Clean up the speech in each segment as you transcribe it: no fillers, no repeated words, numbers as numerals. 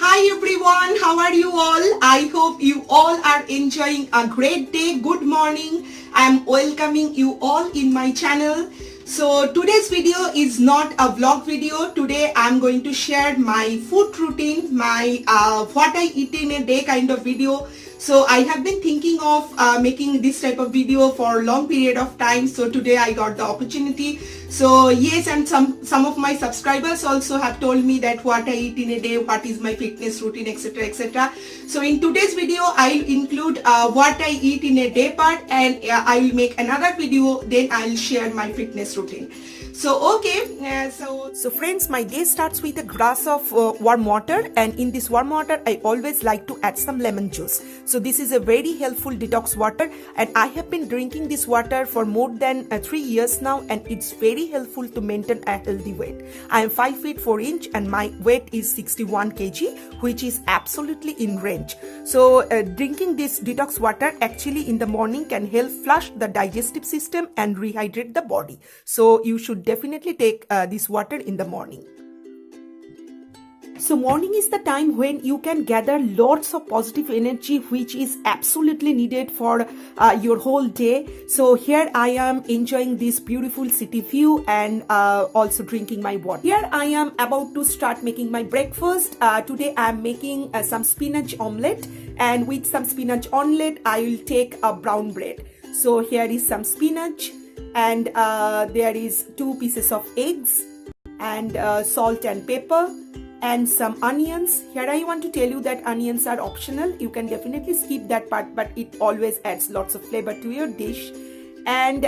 Hi everyone, how are you all? I hope you all are enjoying a great day. Good morning. I am welcoming you all in my channel. So today's video is not a vlog video. Today I am going to share my food routine, my what I eat in a day kind of video. So I have been thinking of making this type of video for a long period of time. So today I got the opportunity. So yes, and some of my subscribers also have told me that what I eat in a day, what is my fitness routine, etc, etc. So in today's video I'll include what I eat in a day part, and I will make another video, then I'll share my fitness routine. So okay, so friends, my day starts with a glass of warm water, and in this warm water I always like to add some lemon juice. So this is a very helpful detox water, and I have been drinking this water for more than 3 years now, and it's very helpful to maintain a healthy weight. I am 5 feet 4 inch and my weight is 61 kg, which is absolutely in range. So drinking this detox water actually in the morning can help flush the digestive system and rehydrate the body. So you should definitely take this water in the morning. So morning is the time when you can gather lots of positive energy, which is absolutely needed for your whole day. So here I am enjoying this beautiful city view and also drinking my water. Here I am about to start making my breakfast. Today I am making some spinach omelette, and with some spinach omelette I will take a brown bread. So here is some spinach, and there is 2 pieces of eggs and salt and pepper and some onions. Here I want to tell you that onions are optional. You can definitely skip that part, but it always adds lots of flavor to your dish. And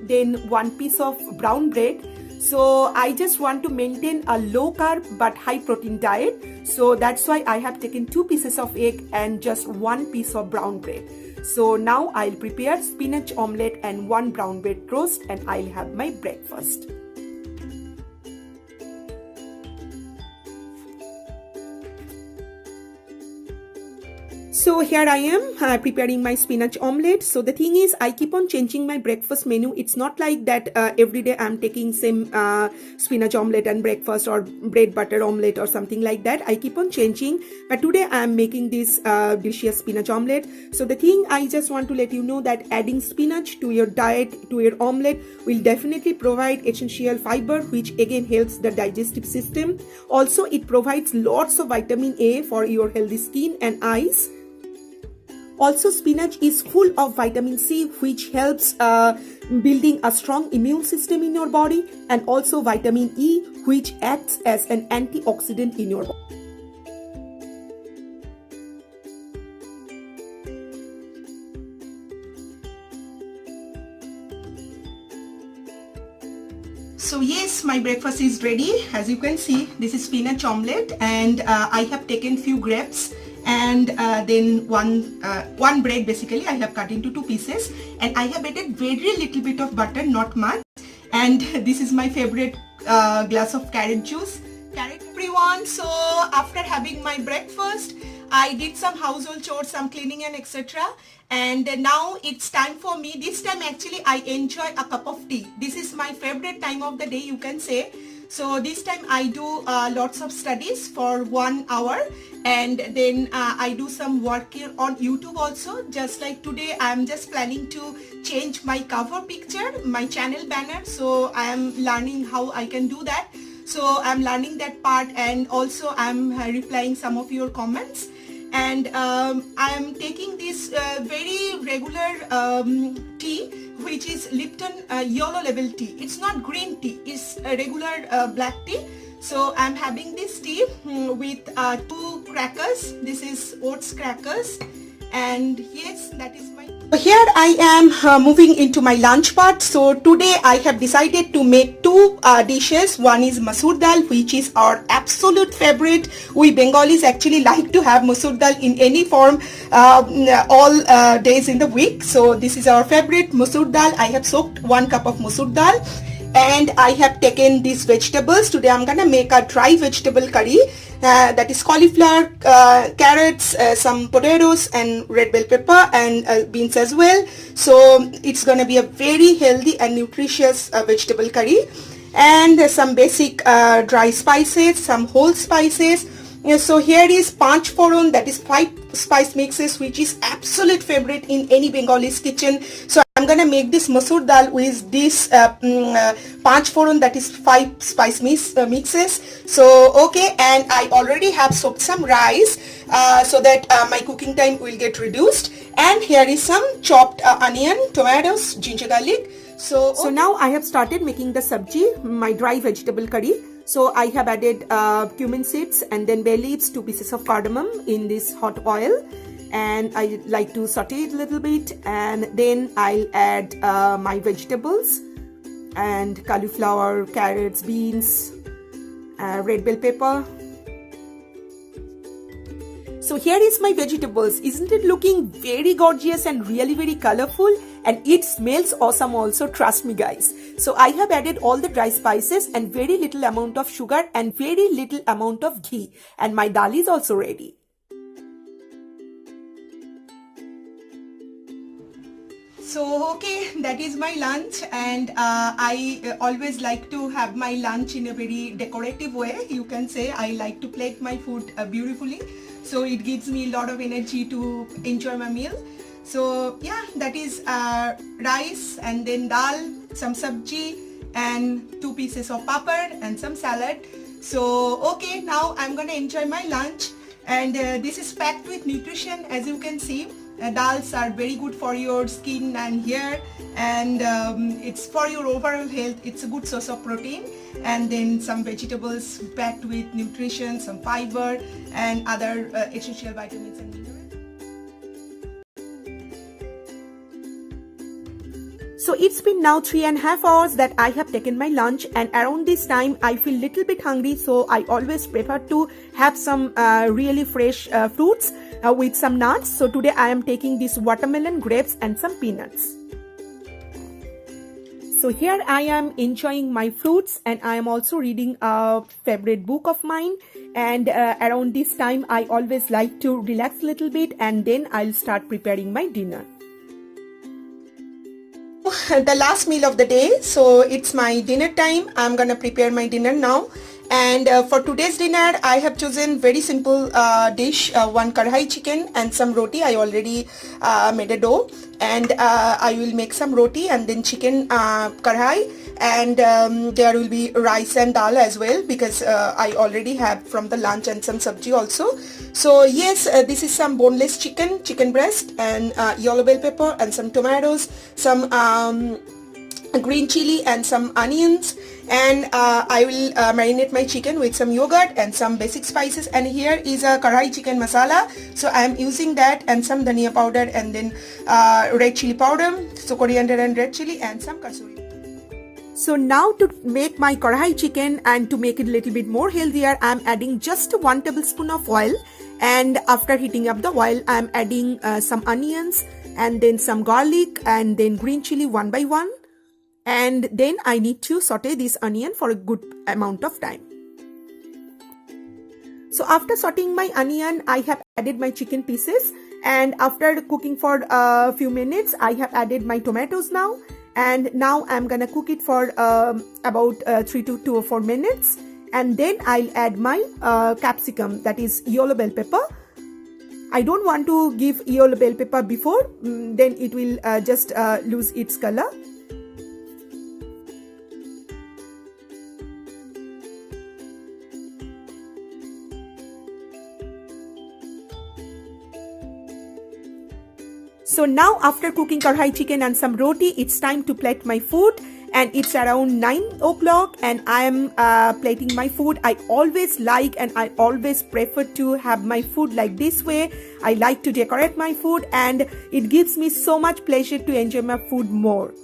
then 1 piece of brown bread. So I just want to maintain a low carb but high protein diet. So that's why I have taken 2 pieces of egg and just 1 piece of brown bread. So now I'll prepare spinach omelette and 1 brown bread toast, and I'll have my breakfast. So here I am preparing my spinach omelette. So the thing is, I keep on changing my breakfast menu. It's not like that every day I'm taking same spinach omelette and breakfast, or bread butter omelette or something like that. I keep on changing, but today I'm making this delicious spinach omelette. So the thing I just want to let you know that adding spinach to your diet, to your omelette, will definitely provide essential fiber, which again helps the digestive system. Also, it provides lots of vitamin A for your healthy skin and eyes. Also, spinach is full of vitamin C, which helps building a strong immune system in your body, and also vitamin E, which acts as an antioxidant in your body. So yes, my breakfast is ready. As you can see, this is spinach omelette, and I have taken few grapes, and then one bread basically I have cut into 2 pieces, and I have added very little bit of butter, not much, and this is my favorite glass of carrot juice. Everyone, so after having my breakfast, I did some household chores, some cleaning and etc. And now it's time for me. This time actually I enjoy a cup of tea. This is my favorite time of the day, you can say. So this time I do lots of studies for 1 hour, and then I do some work here on YouTube also. Just like today, I'm just planning to change my cover picture, my channel banner. So I am learning how I can do that. So I'm learning that part, and also I'm replying some of your comments. And I'm taking this very regular tea, which is Lipton yellow level tea. It's not green tea, it's a regular black tea. So I'm having this tea with 2 crackers. This is oats crackers, and yes, that is my... Here I am moving into my lunch part. So today I have decided to make 2 dishes. One is musur dal, which is our absolute favorite. We Bengalis actually like to have musur dal in any form all days in the week. So this is our favorite musur dal. I have soaked 1 cup of musur dal, and I have taken these vegetables. Today I'm gonna make a dry vegetable curry. That is cauliflower, carrots, some potatoes, and red bell pepper, and beans as well. So it's gonna be a very healthy and nutritious vegetable curry. And some basic dry spices, some whole spices, Yeah, so here is Panch Foron, that is 5 spice mixes, which is absolute favorite in any Bengalis kitchen. So I'm gonna make this musur dal with this Panch Foron, that is 5 spice mixes. So okay, and I already have soaked some rice so that my cooking time will get reduced. And here is some chopped onion, tomatoes, ginger garlic. So now I have started making the sabji, my dry vegetable curry. So I have added cumin seeds and then bay leaves, 2 pieces of cardamom in this hot oil, and I like to saute it a little bit, and then I'll add my vegetables and cauliflower, carrots, beans, red bell pepper. So here is my vegetables. Isn't it looking very gorgeous and really very colorful? And it smells awesome also, trust me guys. So I have added all the dry spices and very little amount of sugar and very little amount of ghee. And my dal is also ready. So okay, that is my lunch, and I always like to have my lunch in a very decorative way. You can say I like to plate my food beautifully. So it gives me a lot of energy to enjoy my meal. So yeah, that is rice and then dal, some sabji and 2 pieces of papad and some salad. So okay, now I'm gonna enjoy my lunch, and this is packed with nutrition, as you can see. Dals are very good for your skin and hair, and it's for your overall health. It's a good source of protein, and then some vegetables packed with nutrition, some fiber and other essential vitamins and minerals. So it's been now 3.5 hours that I have taken my lunch, and around this time I feel little bit hungry, so I always prefer to have some really fresh fruits with some nuts. So today I am taking this watermelon, grapes and some peanuts. So here I am enjoying my fruits, and I am also reading a favorite book of mine, and around this time I always like to relax a little bit, and then I'll start preparing my dinner. The last meal of the day, so it's my dinner time. I'm gonna prepare my dinner now, and for today's dinner I have chosen very simple dish, 1 kadai chicken and some roti. I already made a dough, and I will make some roti and then chicken kadai, and there will be rice and dal as well, because I already have from the lunch, and some sabji also. So yes, this is some boneless chicken breast, and yellow bell pepper and some tomatoes, some green chili and some onions, and I will marinate my chicken with some yogurt and some basic spices. And here is a kadai chicken masala, so I am using that, and some dhania powder, and then red chili powder, so coriander and red chili, and some kasuri. So now to make my kadai chicken and to make it a little bit more healthier, I am adding just 1 tablespoon of oil, and after heating up the oil I am adding some onions and then some garlic and then green chili one by one, and then I need to saute this onion for a good amount of time. So after sauteing my onion, I have added my chicken pieces, and after cooking for a few minutes I have added my tomatoes now, and now I'm gonna cook it for about 3 to 2 or 4 minutes, and then I'll add my capsicum, that is yellow bell pepper. I don't want to give yellow bell pepper before, then it will just lose its color. So now after cooking kadai chicken and some roti, it's time to plate my food, and it's around 9 o'clock and I am plating my food. I always like and I always prefer to have my food like this way. I like to decorate my food, and it gives me so much pleasure to enjoy my food more.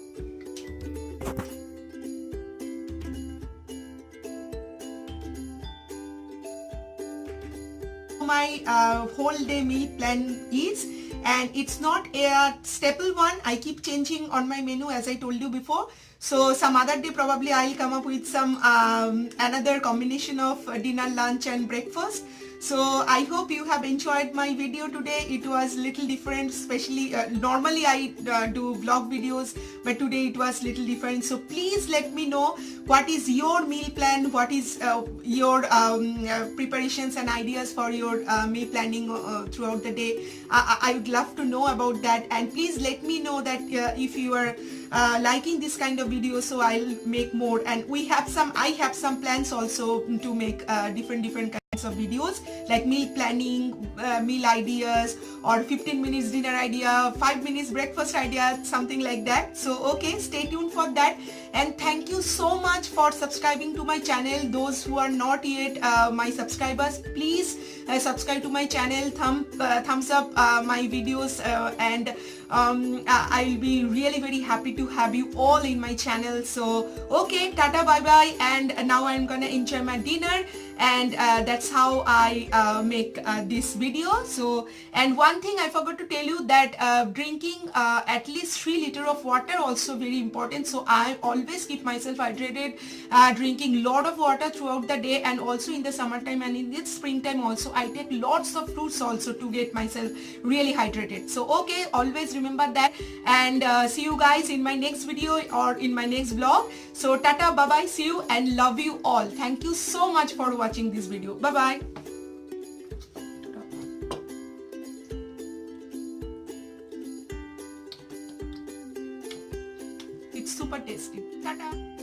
My whole day meal plan is, and it's not a staple one. I keep changing on my menu, as I told you before. So some other day probably I'll come up with some another combination of dinner, lunch and breakfast. So I hope you have enjoyed my video today. It was little different, especially normally I do vlog videos, but today it was little different. So please let me know what is your meal plan, what is your preparations and ideas for your meal planning throughout the day. I would love to know about that, and please let me know that if you are liking this kind of videos, so I'll make more. And I have some plans also to make different kinds of videos, like meal planning, meal ideas, or 15 minutes dinner idea, 5 minutes breakfast idea, something like that. So okay, stay tuned for that. And thank you so much for subscribing to my channel. Those who are not yet my subscribers, please subscribe to my channel, thumbs up my videos, and I'll be really very happy to have you all in my channel. So okay, tata, bye bye, and now I'm gonna enjoy my dinner, and that's how I make this video. So, and one thing I forgot to tell you, that drinking at least 3 liters of water also very important. So I always keep myself hydrated, drinking lot of water throughout the day, and also in the summertime and in the springtime also I take lots of fruits also to get myself really hydrated. So okay, always remember that, and see you guys in my next video or in my next vlog. So tata, bye bye, see you, and love you all. Thank you so much for watching this video. Bye bye. It's super tasty. Tata.